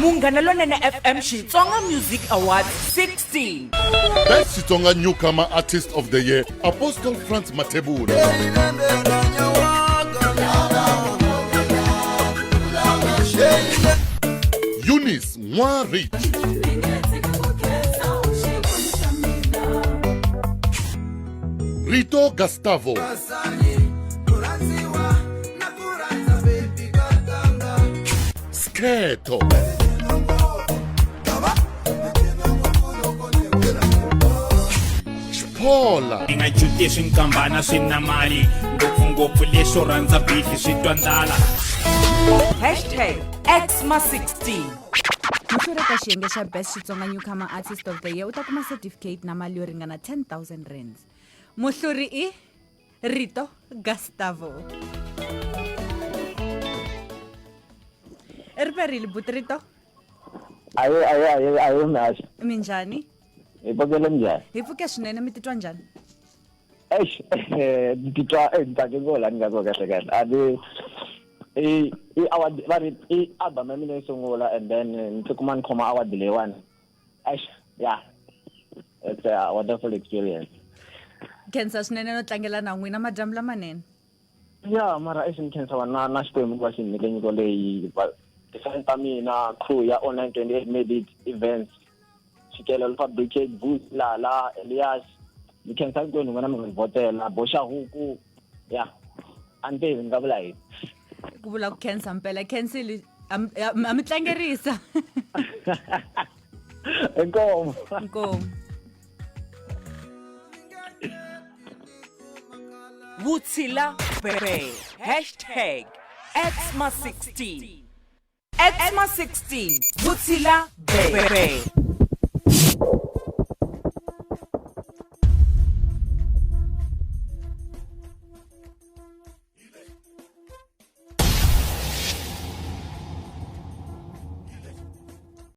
Munghana Lonene FM Xitsonga Music Awards 16. Best Xitsonga Newcomer Artist of the Year, Apostle Franz Matebura. Eunice Mwa Rich. Rito Gustavo. Sketo. Paula. Ingajutisa inkambana sinamali ngopfu leswo rhandza bifi swi twandala Hashtag XMA16. Muhluri ka xiyenge xa Best Xitsonga Newcomer Artist of the Year u ta kuma certificate na mali yo ringana 10,000 rands. Muhluri i Rito Gustavo. Erperile butrito. Ayo nashi. Minjani? Ipokele njani? Hi pfuke swinene mi titwa njhani? Titwa ntakekola ngako kahle kahle. Adi award i album ya mina isungula and then ntikuma nikhoma award leyiwani. Yeah. It's a wonderful experience. Khensa swinene no tlangela na n'wina madyambu lamanene. Yeah, mara ni khensa na xikwembu ku va xi nyike nyiko leyi defense ta mina crew ya online 28 made it events. Shikelo fabricate booth la Elias ni khensa kwenu ngana mi votela boxa huku yeah ante ngavula yini Ku vula ku khensa mpela cancel amitlangerisa. Enkomo. Nkomo. Wutsila Bebe. Hashtag XMA16. XMA16. Wutsila Bebe.